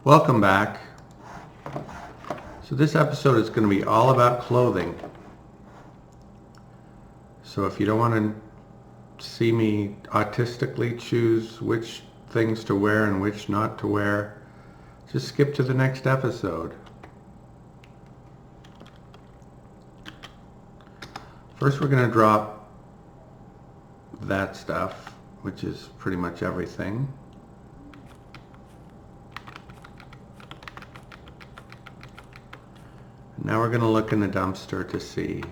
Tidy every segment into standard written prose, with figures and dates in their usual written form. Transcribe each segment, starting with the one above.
Welcome back. So this episode is going to be all about clothing. So if you don't want to see me autistically choose which things to wear and which not to wear, just skip to the next episode. First we're going to drop that stuff, which is pretty much everything. Now we're going to look in the dumpster to see.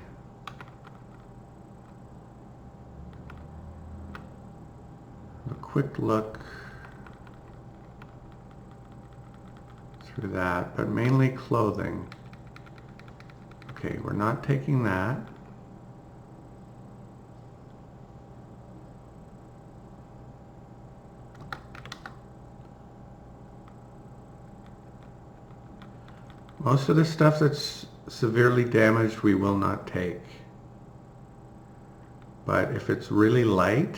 A quick look through that, but mainly clothing. Okay, we're not taking that. Most of the stuff that's severely damaged we will not take. But if it's really light,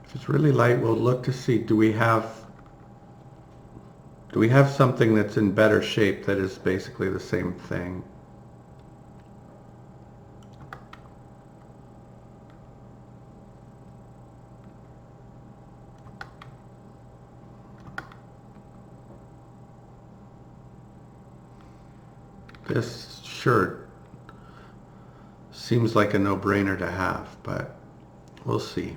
if it's really light, we'll look to see, do we have something that's in better shape that is basically the same thing? This shirt seems like a no-brainer to have, but we'll see.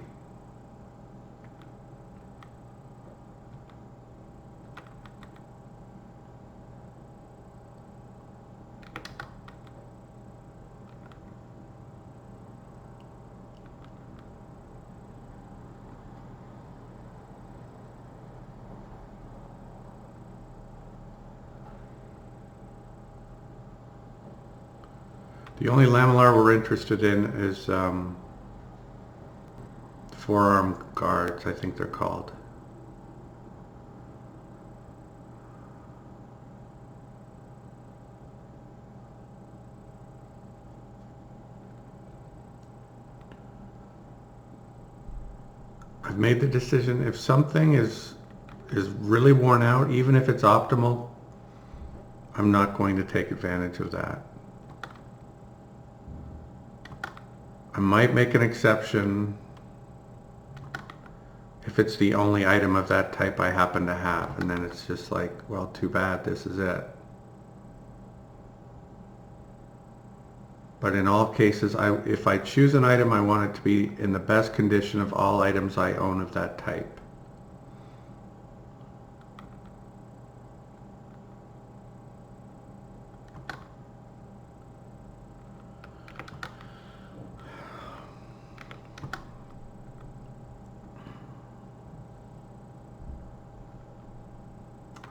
The only lamellar we're interested in is forearm guards, I think they're called. I've made the decision, if something is really worn out, even if it's optimal, I'm not going to take advantage of that. I might make an exception if it's the only item of that type I happen to have, and then it's just like, well, too bad, this is it. But in all cases, if I choose an item, I want it to be in the best condition of all items I own of that type.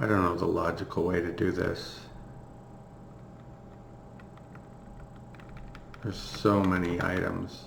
I don't know the logical way to do this. There's so many items.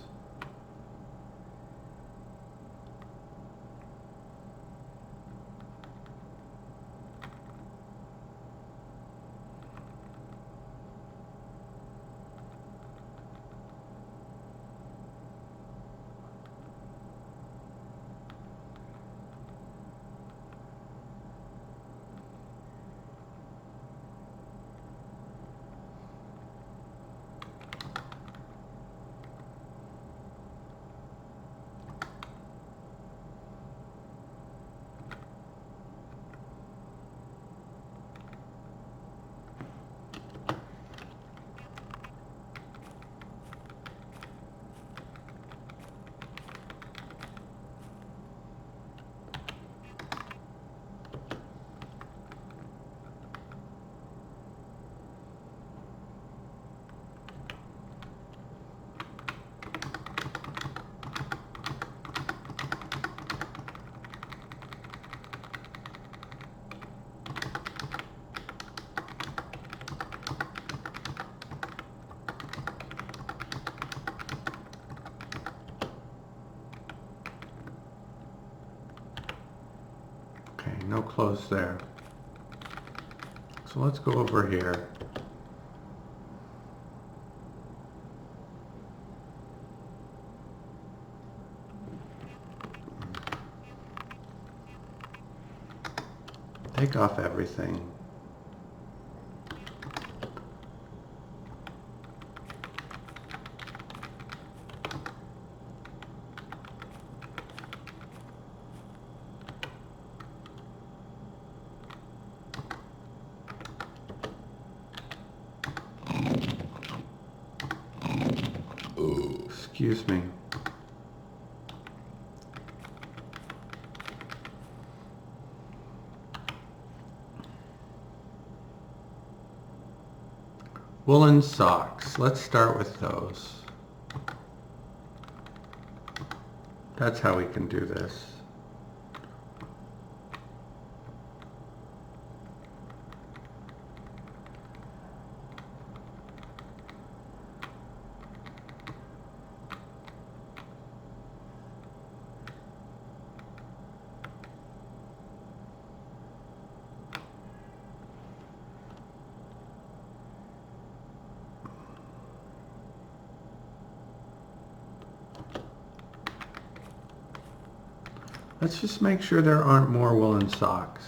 no clothes there. So let's go over here. Take off everything. Excuse me. Woolen socks. Let's start with those. That's how we can do this. Let's just make sure there aren't more woolen socks.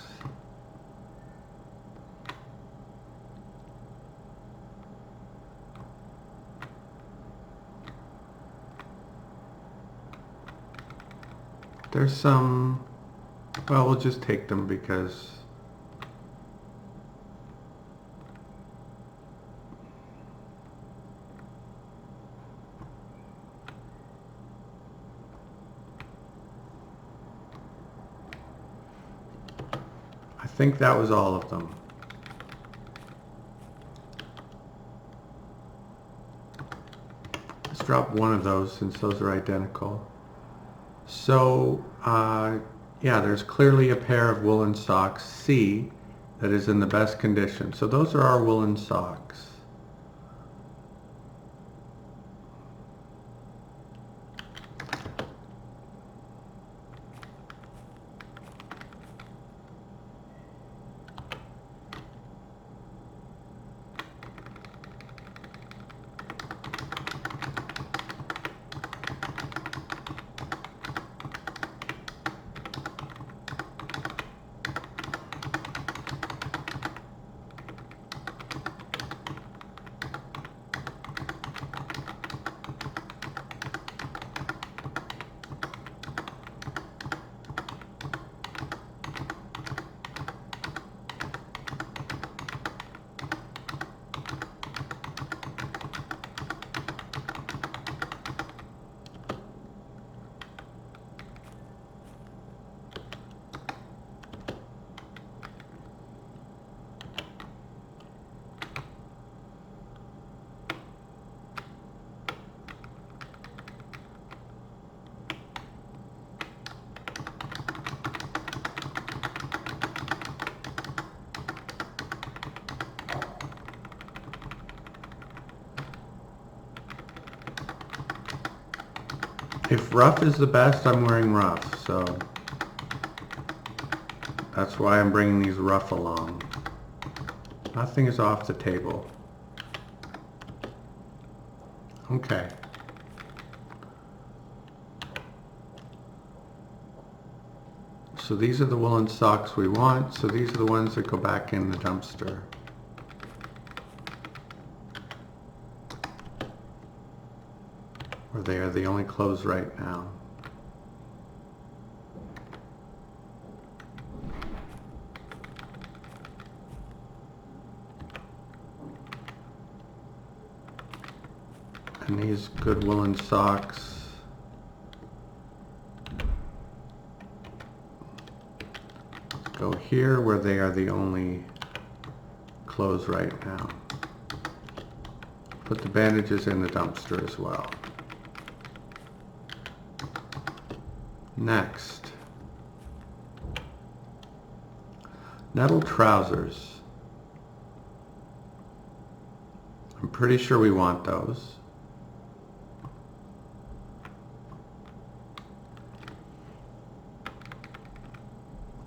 There's some, well, we'll just take them because I think that was all of them. Let's drop one of those since those are identical. So, yeah, there's clearly a pair of woolen socks, C, that is in the best condition. So those are our woolen socks. If rough is the best, I'm wearing rough, so that's why I'm bringing these rough along. Nothing is off the table. Okay. So these are the woolen socks we want, so these are the ones that go back in the dumpster. Or they are the only clothes right now. And these good woolen socks go here where they are the only clothes right now. Put the bandages in the dumpster as well. Next, nettle trousers. I'm pretty sure we want those.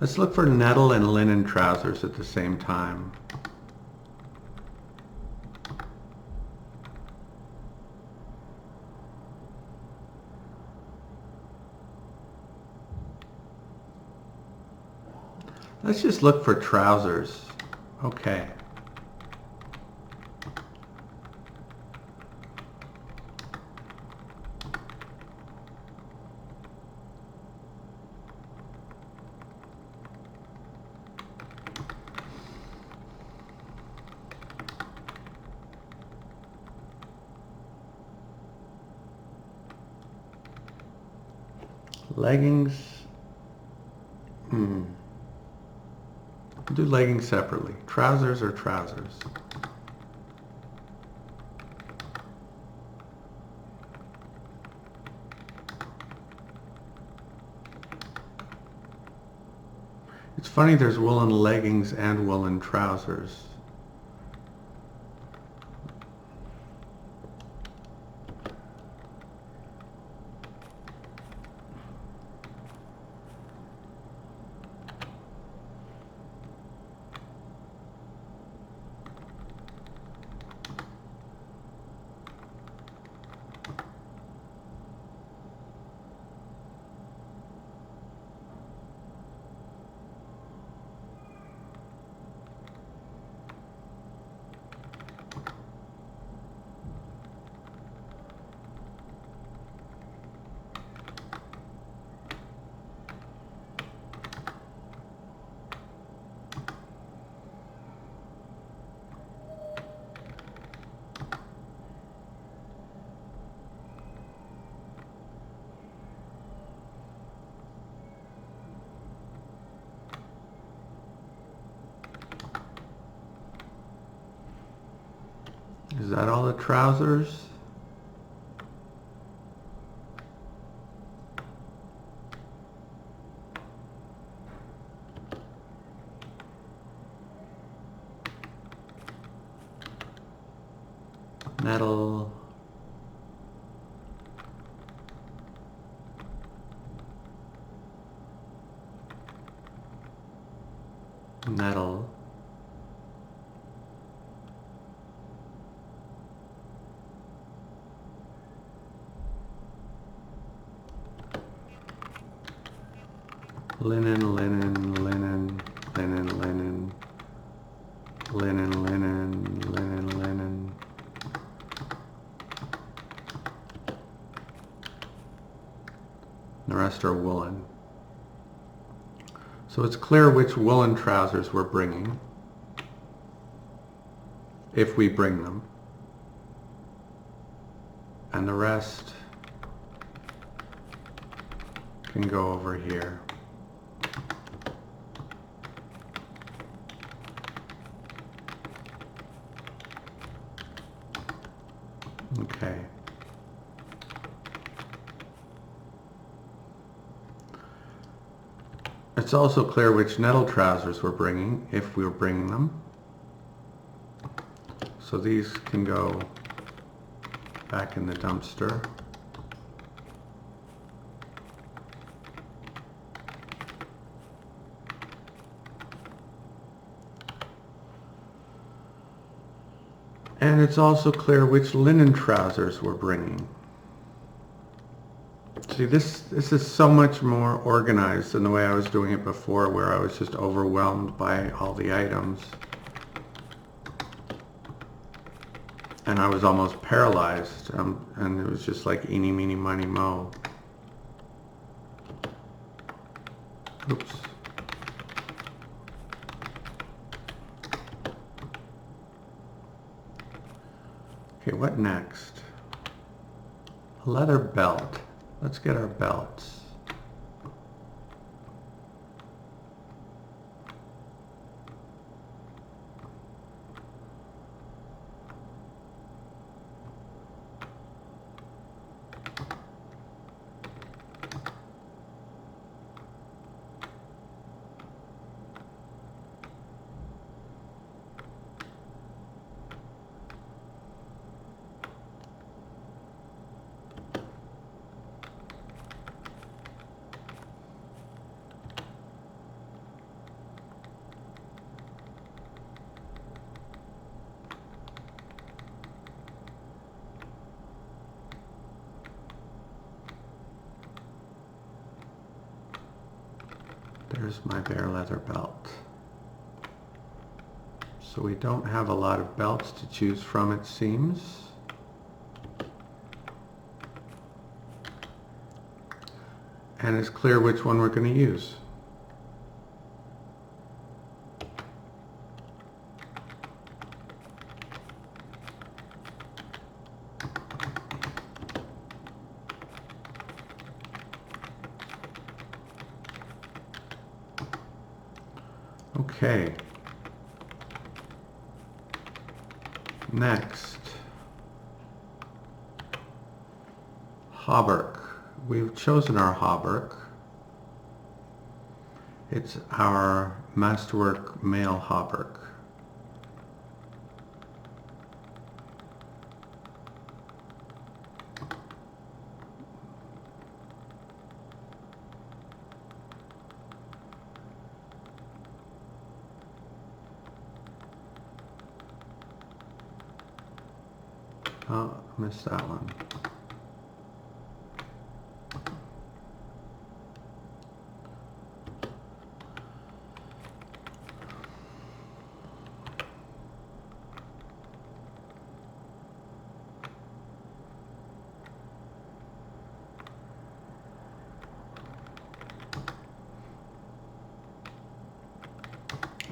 Let's look for nettle and linen trousers at the same time. Let's just look for trousers. Okay. Leggings. We'll do leggings separately. Trousers or trousers? It's funny, there's woolen leggings and woolen trousers. Is that all the trousers? Nettle. Nettle. Linen, linen, linen, linen, linen, linen, linen, linen, linen. The rest are woolen. So it's clear which woolen trousers we're bringing, if we bring them. And the rest can go over here. Okay. It's also clear which nettle trousers we're bringing, if we're bringing them. So these can go back in the dumpster. And it's also clear which linen trousers we're bringing. See, this is so much more organized than the way I was doing it before, where I was just overwhelmed by all the items. And I was almost paralyzed, and it was just like eeny, meeny, miny, moe. Oops. Okay, what next? A leather belt. Let's get our belts. Where's my bare leather belt? So we don't have a lot of belts to choose from, it seems. And it's clear which one we're going to use. Okay. Next, hauberk. We've chosen our hauberk. It's our masterwork male hauberk. Oh, missed that one.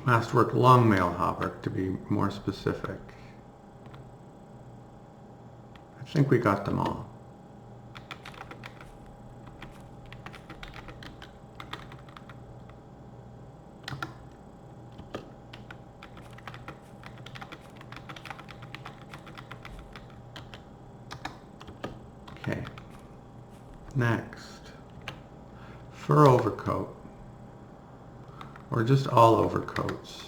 Masterwork long mail hauberk, to be more specific. I think we got them all. Okay. Next, fur overcoat, or just all overcoats.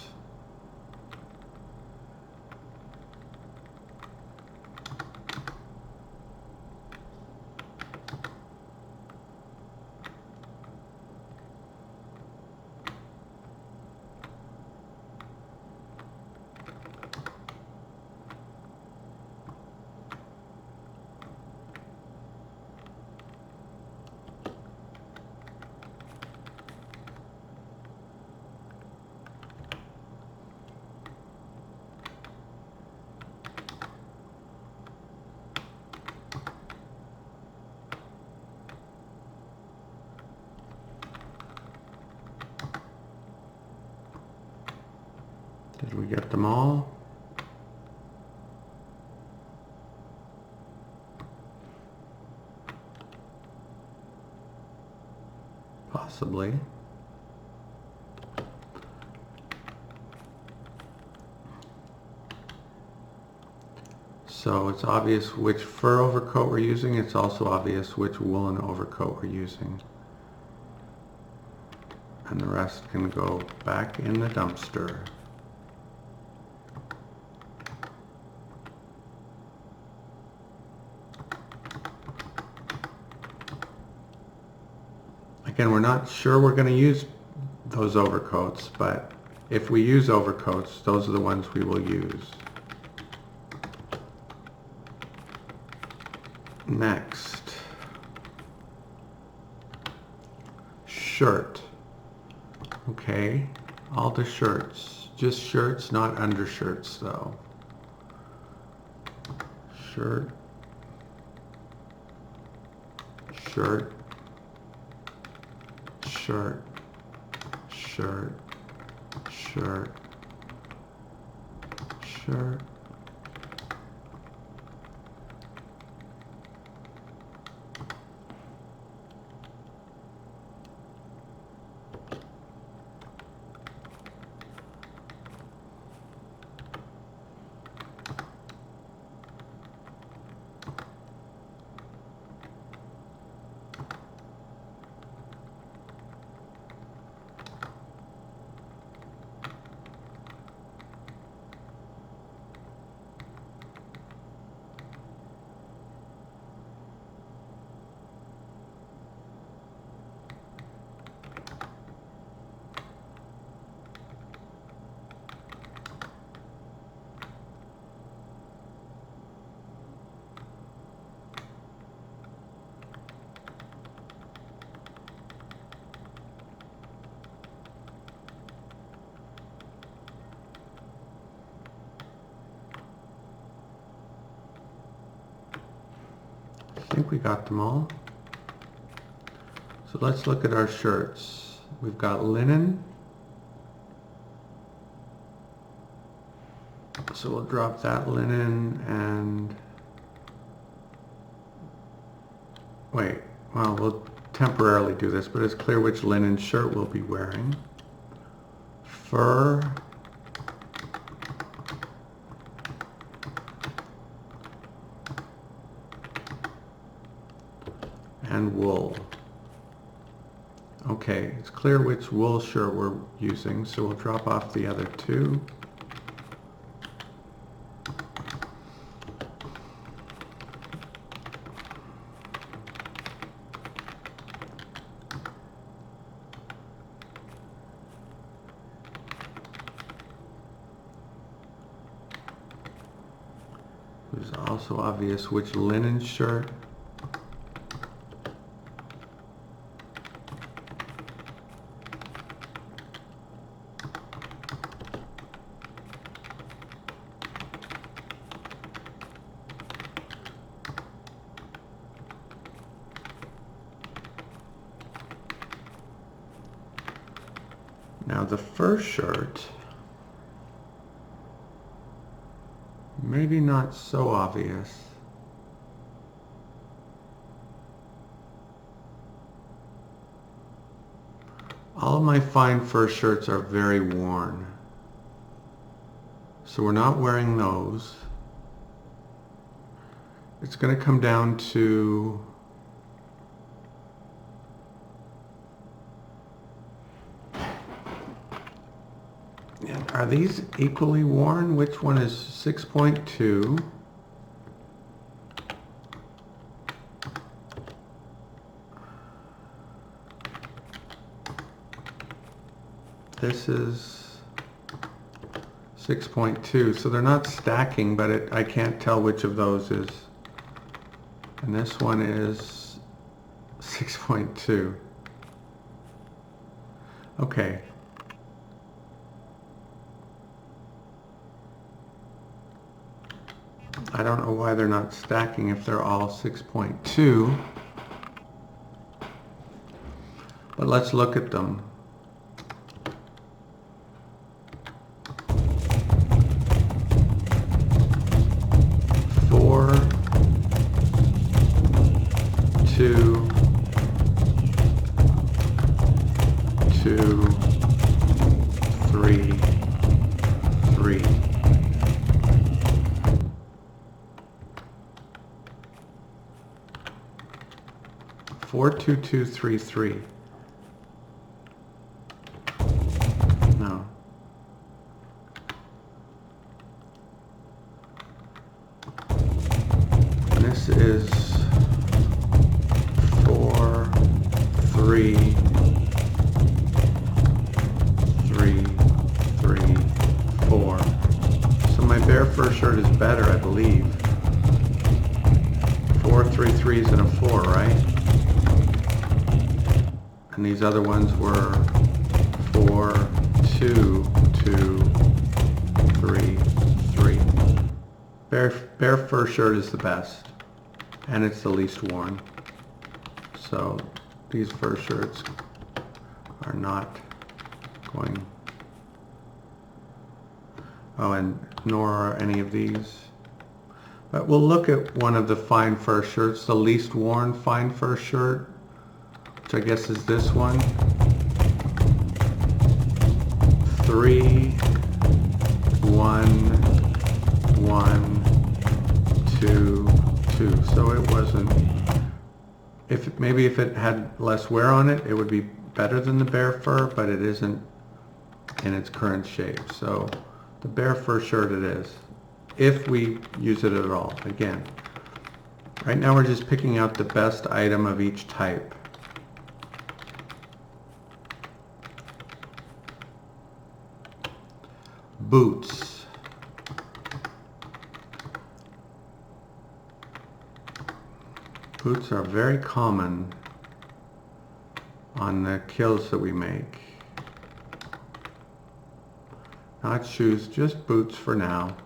Did we get them all? Possibly. So it's obvious which fur overcoat we're using. It's also obvious which woolen overcoat we're using. And the rest can go back in the dumpster. Again, we're not sure we're going to use those overcoats, but if we use overcoats, those are the ones we will use. Next, shirt. Okay, all the shirts. Just shirts, not undershirts though. Shirt, shirt, shirt, shirt, shirt, shirt. think we got them all. So let's look at our shirts. We've got linen. So we'll drop that linen and wait, well, we'll temporarily do this, but it's clear which linen shirt we'll be wearing. Fur. And wool. Okay, it's clear which wool shirt we're using, so we'll drop off the other two. It's also obvious which linen shirt. Now the first shirt, maybe not so obvious. All of my fine fur shirts are very worn, so we're not wearing those. It's going to come down to are these equally worn? Which one is 6.2? This is 6.2, so they're not stacking, but I can't tell which of those is. And this one is 6.2. Okay. I don't know why they're not stacking if they're all 6.2. But let's look at them. Four, two, two, three, three. 42233. No. This is 4, 3, 3, 3, 4. So my bare fur shirt is better, I believe. 4 3 3s and a 4, right? And these other ones were 4, 2, 2, 3, 3. Bare fur shirt is the best, and it's the least worn. So these fur shirts are not going. Oh, and nor are any of these. But we'll look at one of the fine fur shirts, the least worn fine fur shirt, which I guess is this one. 3, 1, 1, 2, 2. So it wasn't, maybe if it had less wear on it, it would be better than the bare fur, but it isn't in its current shape. So the bare fur shirt it is, if we use it at all. Again, right now we're just picking out the best item of each type. Boots. Boots are very common on the kills that we make. Not shoes, just boots for now.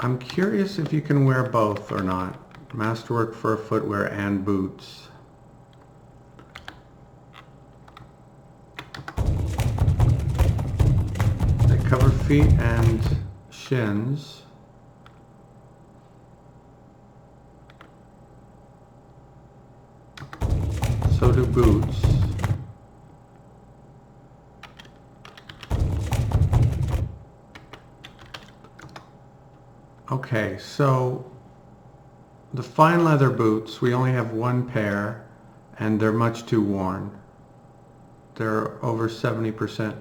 I'm curious if you can wear both or not. Masterwork fur footwear and boots. They cover feet and shins. So do boots. Okay, so the fine leather boots, we only have one pair, and they're much too worn. They're over 70%.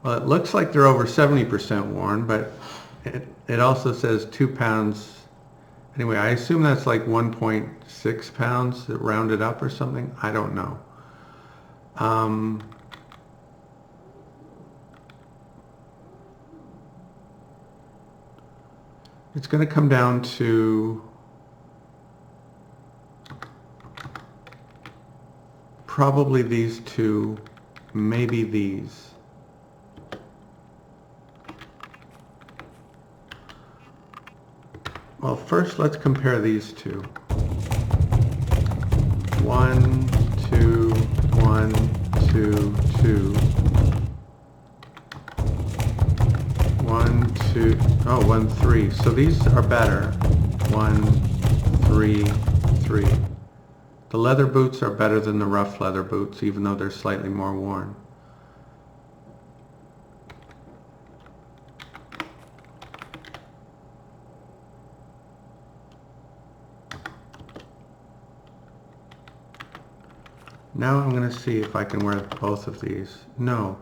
Well, it looks like they're over 70% worn, but it also says 2 pounds. Anyway, I assume that's like 1.6 pounds, rounded up or something. I don't know. It's going to come down to probably these two, maybe these. Well, first let's compare these two. 1, 2, 1, 2, 2. 1, 2, oh, 1, 3. So these are better. 1, 3, 3. The leather boots are better than the rough leather boots, even though they're slightly more worn. Now I'm going to see if I can wear both of these. No.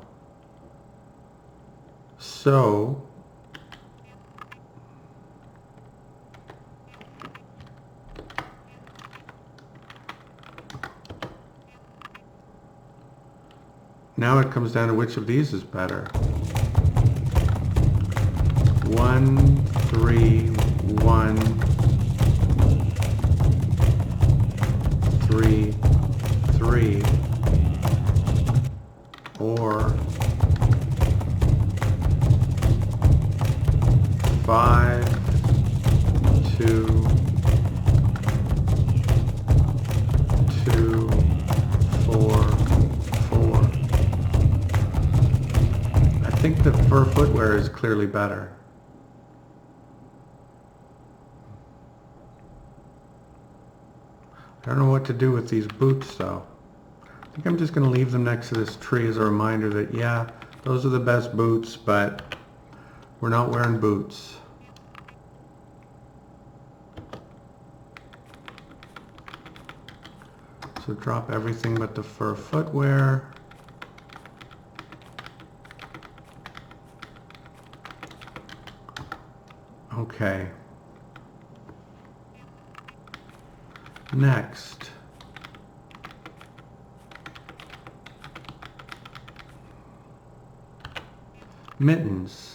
So, now it comes down to which of these is better. 1, 3, 1, 3, 3, or 5, 2, 2, 4, 4. I think the fur footwear is clearly better. I don't know what to do with these boots though. I think I'm just going to leave them next to this tree as a reminder that, yeah, those are the best boots, but we're not wearing boots. So drop everything but the fur footwear. Okay. Next. Mittens.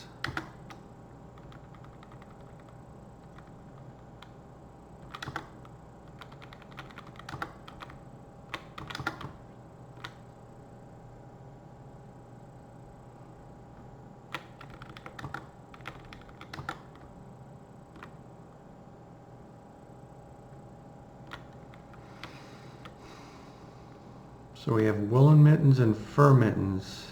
So we have woolen mittens and fur mittens.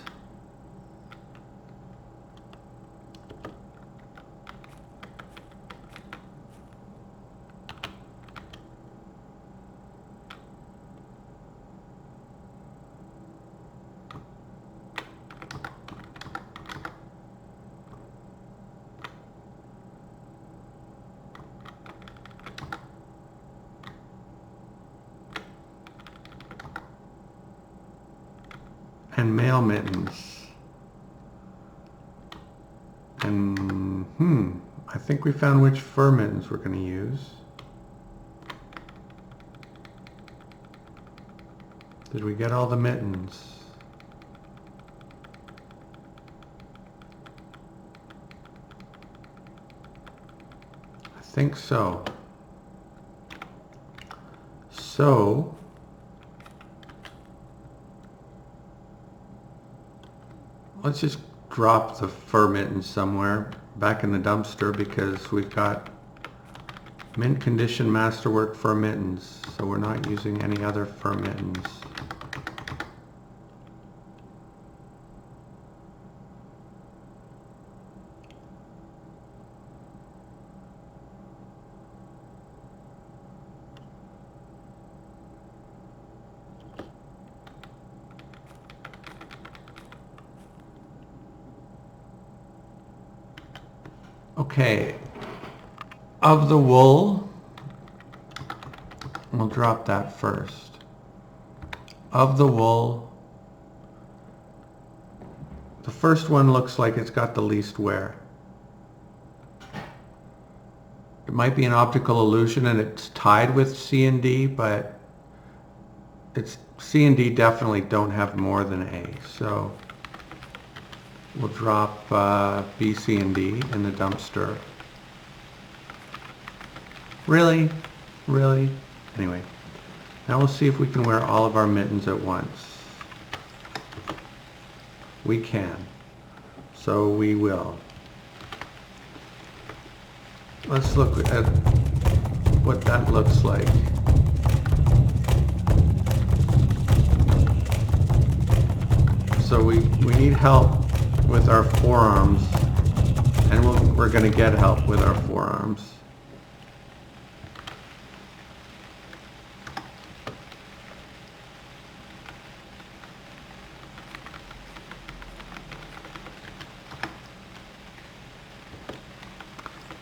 And male mittens. And I think we found which fur mittens we're going to use. Did we get all the mittens? I think so. So let's just drop the fur mittens somewhere back in the dumpster because we've got mint condition masterwork fur mittens, so we're not using any other fur mittens. Okay, of the wool, we'll drop that first. Of the wool, the first one looks like it's got the least wear. It might be an optical illusion and it's tied with C and D, but it's C and D definitely don't have more than A. So we'll drop B, C, and D in the dumpster. Really? Really? Anyway, now we'll see if we can wear all of our mittens at once. We can. So we will. Let's look at what that looks like. So we need help with our forearms, and we're going to get help with our forearms.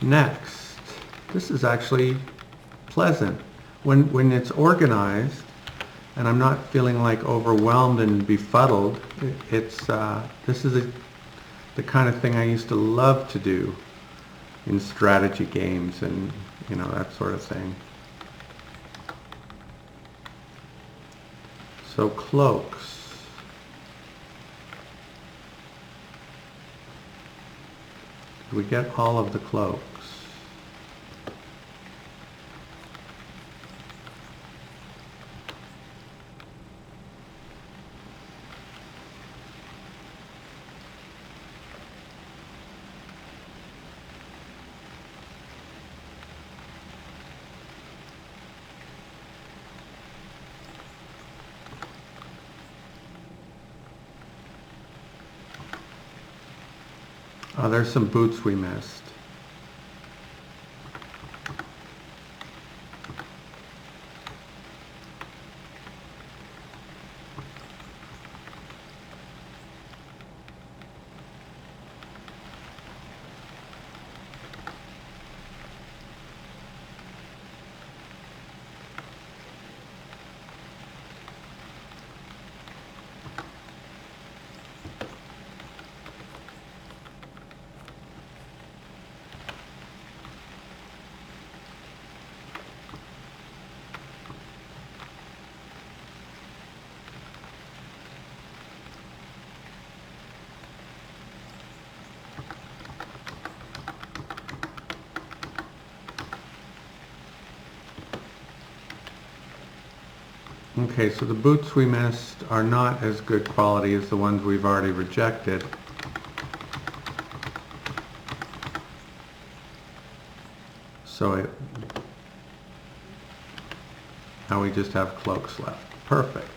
Next, this is actually pleasant. When it's organized and I'm not feeling like overwhelmed and befuddled, this is the kind of thing I used to love to do in strategy games and, you know, that sort of thing. So cloaks. Did we get all of the cloaks? Oh, there's some boots we missed. Okay, so the boots we missed are not as good quality as the ones we've already rejected. So now we just have cloaks left. Perfect.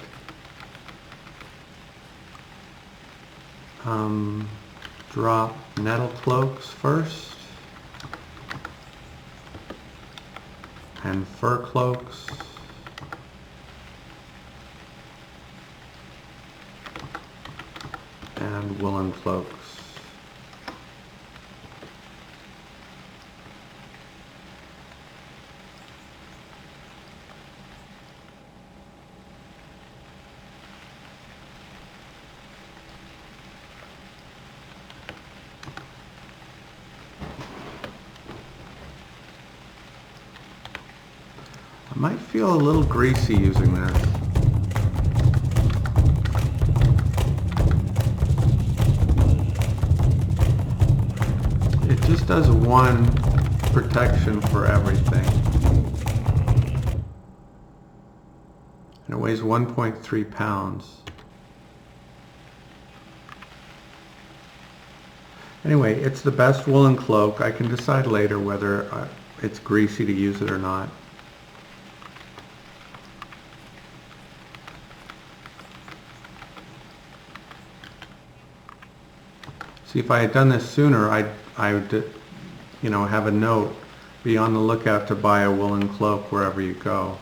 Drop nettle cloaks first. And fur cloaks. And woolen cloaks. I might feel a little greasy using this. It just does one protection for everything. And it weighs 1.3 pounds. Anyway, it's the best woolen cloak. I can decide later whether it's greasy to use it or not. See, if I had done this sooner, I would, have a note, be on the lookout to buy a woolen cloak wherever you go.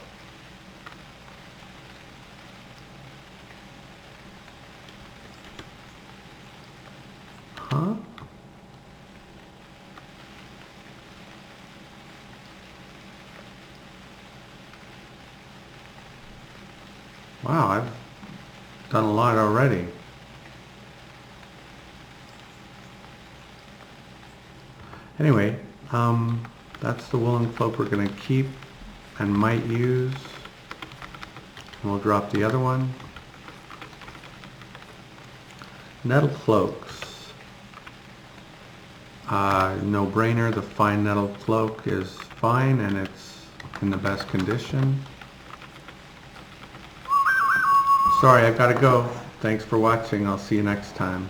Huh? Wow, I've done a lot already. Anyway, that's the woolen cloak we're going to keep and might use. And we'll drop the other one. Nettle cloaks. No-brainer, the fine nettle cloak is fine and it's in the best condition. Sorry, I gotta go. Thanks for watching. I'll see you next time.